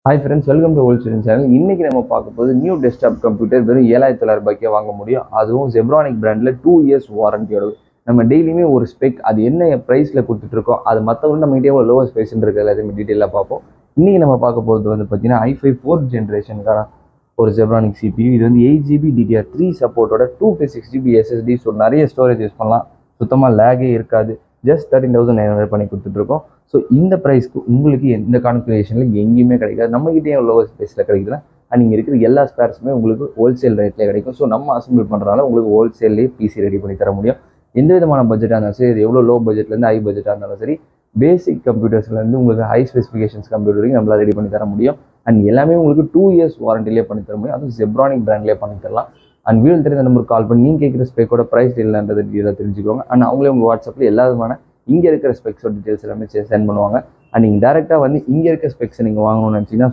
Hi friends, welcome to old student channel. இன்னைக்கு நம்ம பார்க்க போது நியூ டெஸ்க்டாப் கம்ப்யூட்டர் வெறும் 7,900 ரூபாய்க்கே வாங்க முடியும். அதுவும் ஜெப்ரானிக் பிராண்டில் 2 இயர்ஸ் வாரண்டியோட. நம்ம டெய்லியுமே ஒரு ஸ்பெக் அது என்ன ப்ரைஸில் கொடுத்துட்ருக்கோம், அது மற்றவங்க நம்ம கிட்டே எவ்வளோ லோவர் ஸ்பேஸ்ன்னு இருக்குது எல்லாத்தையுமே டீட்டெயிலாக பார்ப்போம். இன்றைக்கி நம்ம பார்க்க போகிறது வந்து பார்த்தீங்கன்னா i5 4th ஜென்ரேஷனுக்கான ஒரு ஜெப்ரானிக் CPU. இது வந்து 8GB DDR3 சப்போர்ட்டோட 256GB SSD. ஸோ நிறைய ஸ்டோரேஜ் யூஸ் பண்ணலாம், சுத்தமாக லேகே இருக்காது. ஜஸ்ட் 13,900 பண்ணி கொடுத்துட்ருக்கோம். ஸோ இந்த ப்ரைஸ்க்கு உங்களுக்கு எந்த கான்ஃபிகரேஷனில் எங்கேயுமே கிடைக்காது. நம்மகிட்டே லோவர் ஸ்பேஸில் கிடைக்குதுன்னா அண்ட் இங்கே இருக்கிற எல்லா ஸ்பேர்ஸுமே உங்களுக்கு ஹோல்சேல் ரேட்லேயே கிடைக்கும். ஸோ நம்ம அசம்பிள் பண்ணுறதுனால உங்களுக்கு ஹோல்சேல்லேயே பிசி ரெடி பண்ணி தர முடியும். எந்த விதமான பட்ஜெட்டாக இருந்தாலும் சரி, எவ்வளோ லோ பட்ஜெட்லேருந்து ஹை பட்ஜெட்டாக இருந்தாலும் சரி, பேசிக் கம்ப்யூட்டர்ஸ்லேருந்து உங்களுக்கு ஹை ஸ்பெசிஃபிகேஷன்ஸ் கம்ப்யூட்டர் வரைக்கும் நம்மளால் ரெடி பண்ணி தர முடியும். அண்ட் எல்லாமே உங்களுக்கு 2 இயர்ஸ் வாரண்டிலே பண்ணி தர முடியும். அதுவும் ஜெப்ரானிக் பிராண்ட்லேயே பண்ணி தரலாம். அண்ட் வீடியோ தெரிந்த நம்பருக்கு கால் பண்ணி நீங்கள் கேட்குற ஸ்பெக்கோட ப்ரைஸ் இல்லைன்றது டீட்டெயிலாக தெரிஞ்சுக்கோங்க. அண்ட் அவங்களே உங்கள் வாட்ஸ்அப்பில் எல்லா விதமான இங்கே இருக்கிற ஸ்பெக்ஸோட டீட்டெயில்ஸ் எல்லாமே சென்ட் பண்ணுவாங்க. அண்ட் நீங்கள் டேரெக்டாக வந்து இங்கே இருக்க ஸ்பெக்ஸை நீங்கள் வாங்கணும்னு நினச்சிங்கன்னா